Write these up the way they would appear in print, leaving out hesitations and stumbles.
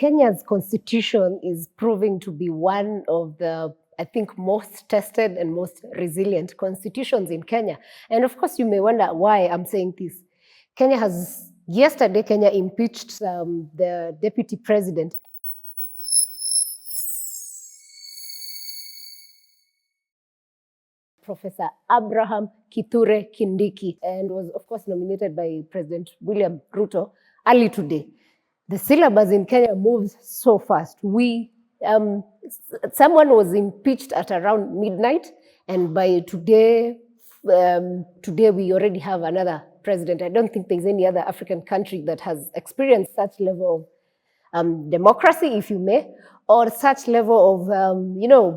Kenya's constitution is proving to be one of the, I think, most tested and most resilient constitutions in Kenya. And of course, you may wonder why I'm saying this. Yesterday, Kenya impeached the deputy president. Professor Kithure Kindiki, and was, of course, nominated by President William Ruto early today. The syllabus in Kenya moves so fast. Someone was impeached at around midnight, and by today, we already have another president. I don't think there's any other African country that has experienced such level of democracy, if you may, or such level of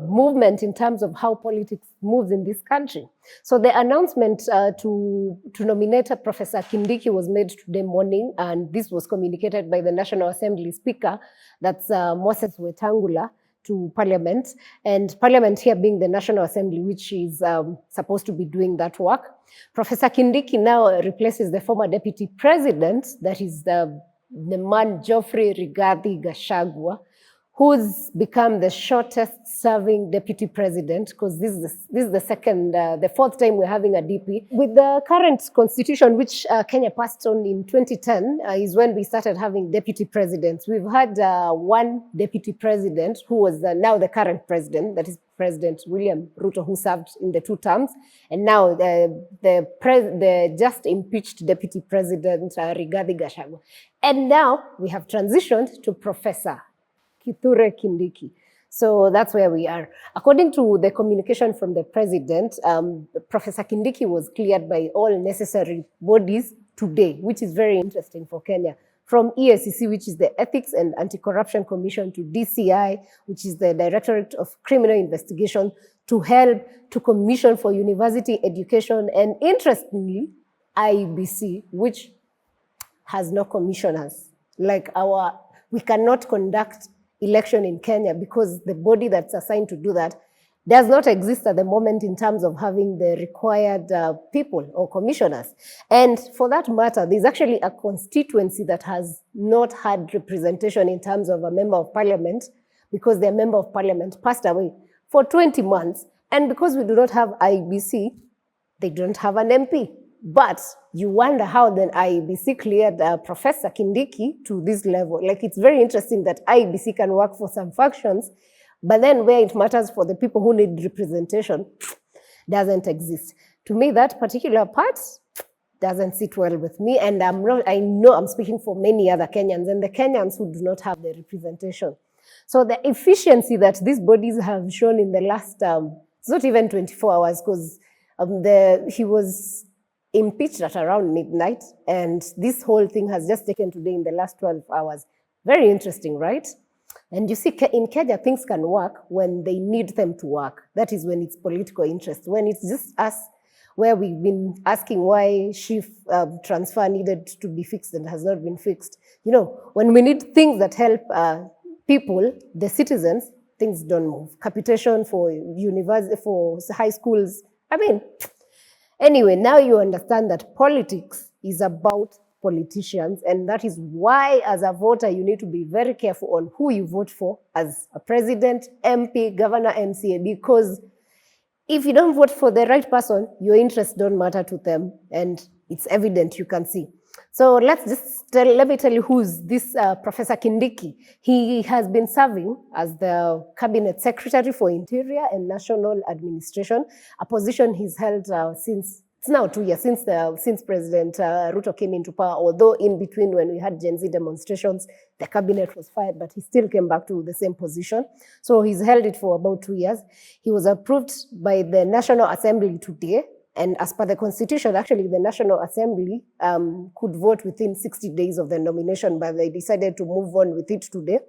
movement in terms of how politics moves in this country. So the announcement to nominate Professor Kindiki was made today morning, and this was communicated by the National Assembly Speaker, that's Moses Wetangula, to Parliament, and Parliament here being the National Assembly, which is supposed to be doing that work. Professor Kindiki now replaces the former deputy president, that is the man Rigathi Gachagua, who's become the shortest serving deputy president, because this is the fourth time we're having a DP. With the current constitution, which Kenya passed on in 2010, is when we started having deputy presidents. We've had one deputy president who was now the current president, that is President William Ruto, who served in the 2 terms, and now the just impeached deputy president, Rigathi Gachagua. And now we have transitioned to Professor Kithure Kindiki. So that's where we are. According to the communication from the president, Professor Kindiki was cleared by all necessary bodies today, which is very interesting for Kenya. From EACC, which is the Ethics and Anti-Corruption Commission, to DCI, which is the Directorate of Criminal Investigation, to HELB, to Commission for University Education, and interestingly, IEBC, which has no commissioners. We cannot conduct election in Kenya because the body that's assigned to do that does not exist at the moment in terms of having the required people or commissioners. And for that matter, there's actually a constituency that has not had representation in terms of a member of parliament, because their member of parliament passed away for 20 months. And because we do not have IEBC, they don't have an MP. But you wonder how then IEBC cleared Professor Kindiki to this level. It's very interesting that IEBC can work for some factions, but then where it matters for the people who need representation, doesn't exist. To me, that particular part doesn't sit well with me, and I know I'm speaking for many other Kenyans, and the Kenyans who do not have the representation. So the efficiency that these bodies have shown in the last, it's not even 24 hours, because he was impeached at around midnight, and this whole thing has just taken today in the last 12 hours. Very interesting, right? And you see, in Kenya, things can work when they need them to work. That is when it's political interest. When it's just us, where we've been asking why shift transfer needed to be fixed and has not been fixed. When we need things that help people, the citizens, things don't move. Capitation for university, for high schools. Anyway, now you understand that politics is about politicians, and that is why, as a voter, you need to be very careful on who you vote for as a president, MP, governor, MCA, because if you don't vote for the right person, your interests don't matter to them, and it's evident, you can see. So let me tell you who's this Professor Kindiki. He has been serving as the Cabinet Secretary for Interior and National Administration, a position he's held since, it's now 2 years, since President Ruto came into power, although in between when we had Gen Z demonstrations, the cabinet was fired, but he still came back to the same position. So he's held it for about 2 years. He was approved by the National Assembly today. And as per the constitution, actually, the National Assembly could vote within 60 days of the nomination, but they decided to move on with it today.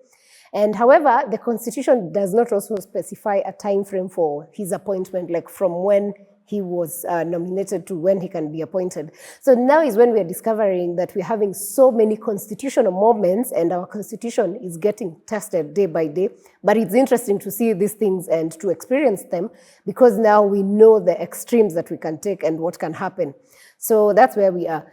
And however, the constitution does not also specify a time frame for his appointment, like from when he was nominated to when he can be appointed. So now is when we are discovering that we're having so many constitutional moments, and our constitution is getting tested day by day. But it's interesting to see these things and to experience them, because now we know the extremes that we can take and what can happen. So that's where we are.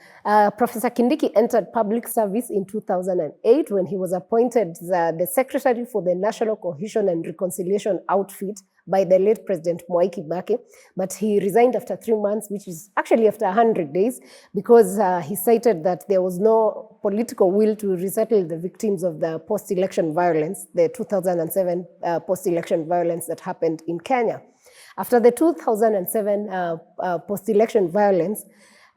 Professor Kindiki entered public service in 2008 when he was appointed the Secretary for the National Cohesion and Reconciliation outfit by the late President Mwai Kibaki. But he resigned after 3 months, which is actually after 100 days, because he cited that there was no political will to resettle the victims of the post-election violence, the 2007 post-election violence that happened in Kenya. After the 2007 post-election violence,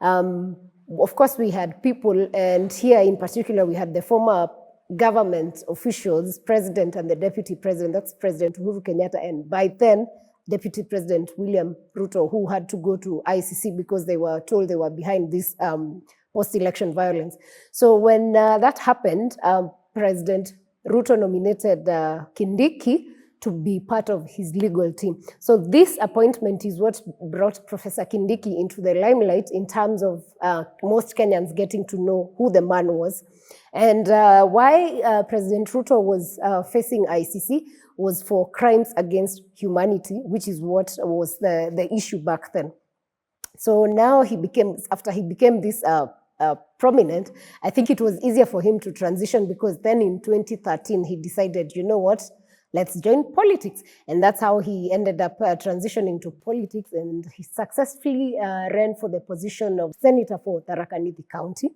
of course, we had people, and here in particular, we had the former government officials, president and the deputy president, that's President Uhuru Kenyatta, and by then, Deputy President William Ruto, who had to go to ICC because they were told they were behind this post-election violence. So when that happened, President Ruto nominated Kindiki to be part of his legal team. So this appointment is what brought Professor Kindiki into the limelight in terms of most Kenyans getting to know who the man was. And why President Ruto was facing ICC was for crimes against humanity, which is what was the issue back then. So now after he became this prominent, I think it was easier for him to transition, because then in 2013, he decided, you know what, let's join politics. And that's how he ended up transitioning to politics, and he successfully ran for the position of senator for Tharaka Nithi County.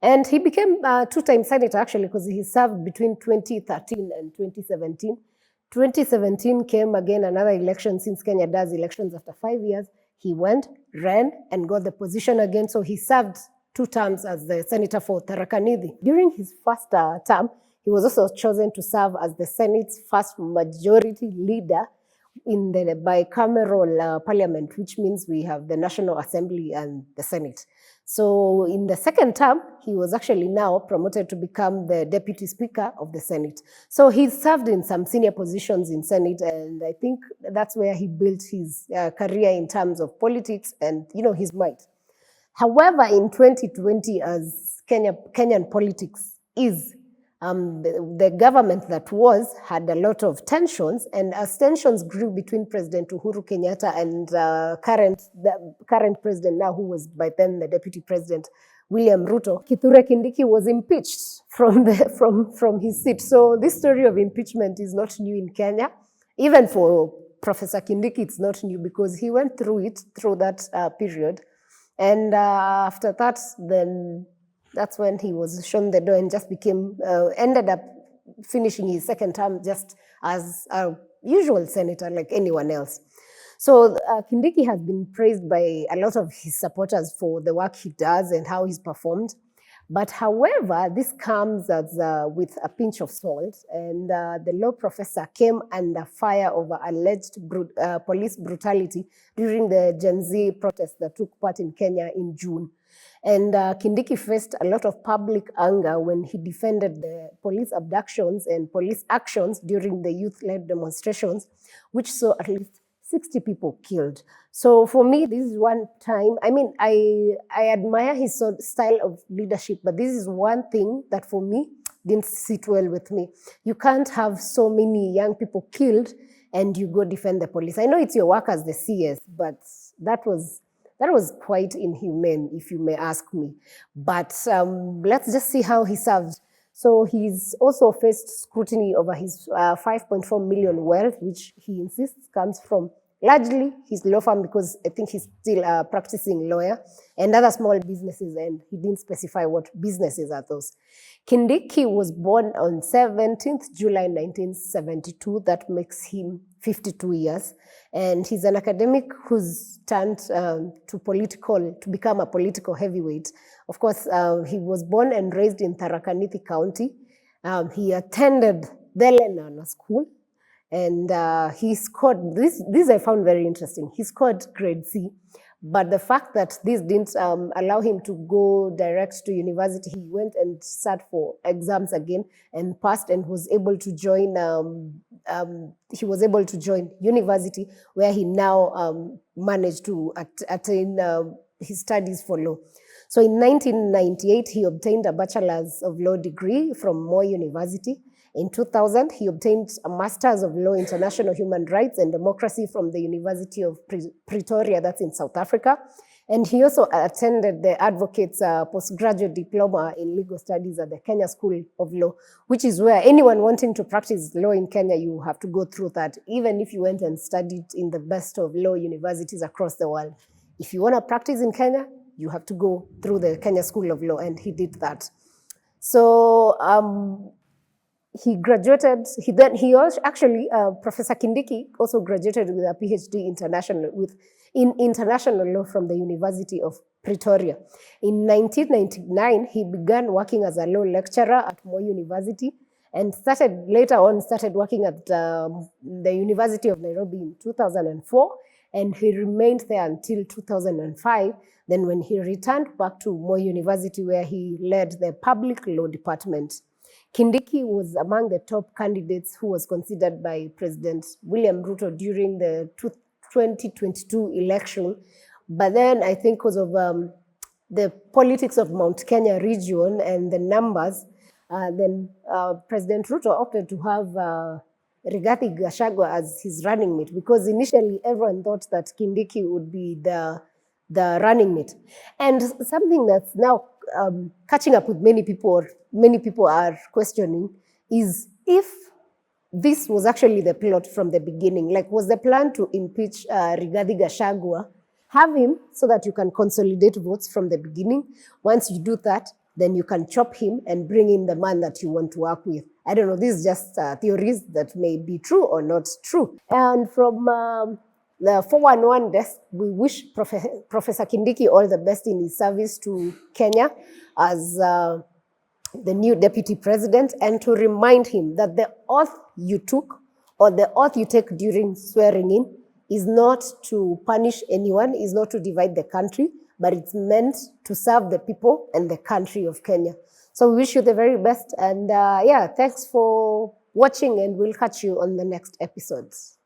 And he became a two-time senator, actually, because he served between 2013 and 2017. 2017 came again another election, since Kenya does elections after 5 years. He went, ran, and got the position again. So he served 2 terms as the senator for Tharaka Nithi. During his first term, he was also chosen to serve as the Senate's first majority leader in the bicameral parliament, which means we have the National Assembly and the Senate. So in the second term, he was actually now promoted to become the Deputy Speaker of the Senate. So he served in some senior positions in Senate, and I think that's where he built his career in terms of politics and, you know, his might. However, in 2020, as Kenyan politics is, the government that had a lot of tensions, and as tensions grew between President Uhuru Kenyatta and the current president now, who was by then the Deputy President William Ruto, Kithure Kindiki was impeached from his seat. So this story of impeachment is not new in Kenya. Even for Professor Kindiki, it's not new, because he went through that period. And after that, then that's when he was shown the door and just ended up finishing his second term just as a usual senator like anyone else. So Kindiki has been praised by a lot of his supporters for the work he does and how he's performed. But however, this comes with a pinch of salt, and the law professor came under fire over alleged police brutality during the Gen Z protests that took part in Kenya in June. And Kindiki faced a lot of public anger when he defended the police abductions and police actions during the youth-led demonstrations, which saw at least 60 people killed. So for me, this is one time, I mean, I admire his style of leadership, but this is one thing that for me didn't sit well with me. You can't have so many young people killed and you go defend the police. I know it's your work as the CS, but that was quite inhumane, if you may ask me. But let's just see how he served. So he's also faced scrutiny over his 5.4 million wealth, which he insists comes from largely his law firm, because I think he's still a practicing lawyer, and other small businesses, and he didn't specify what businesses are those. Kindiki was born on 17th July 1972. That makes him 52 years. And he's an academic who's turned to become a political heavyweight. Of course, he was born and raised in Tharaka Nithi County. He attended the Lenana School, and he scored, this I found very interesting, he scored grade C. But the fact that this didn't allow him to go direct to university, he went and sat for exams again and passed, and was able to join. University, where he now managed to attain his studies for law. So in 1998, he obtained a Bachelor's of Law degree from Moi University. In 2000, he obtained a Master's of Law, International Human Rights and Democracy from the University of Pretoria, that's in South Africa. And he also attended the Advocates Postgraduate Diploma in Legal Studies at the Kenya School of Law, which is where anyone wanting to practice law in Kenya, you have to go through that, even if you went and studied in the best of law universities across the world. If you want to practice in Kenya, you have to go through the Kenya School of Law, and he did that. So he graduated, Professor Kindiki also graduated with a PhD in international law from the University of Pretoria. In 1999, he began working as a law lecturer at Moi University and later on started working at the University of Nairobi in 2004, and he remained there until 2005. Then when he returned back to Moi University, where he led the public law department. Kindiki was among the top candidates who was considered by President William Ruto during the 2022 election. But then I think because of the politics of Mount Kenya region and the numbers, then President Ruto opted to have Rigathi Gachagua as his running mate, because initially everyone thought that Kindiki would be the running mate. And something that's now catching up with many people are questioning is if this was actually the plot from the beginning. Like, was the plan to impeach Rigathi Gachagua, have him so that you can consolidate votes from the beginning? Once you do that, then you can chop him and bring in the man that you want to work with. I don't know, these are just theories that may be true or not true. And from the 411 desk, we wish Professor Kindiki all the best in his service to Kenya as the new deputy president, and to remind him that the oath you took or the oath you take during swearing in is not to punish anyone, is not to divide the country, but it's meant to serve the people and the country of Kenya. So we wish you the very best, and yeah, thanks for watching, and we'll catch you on the next episodes.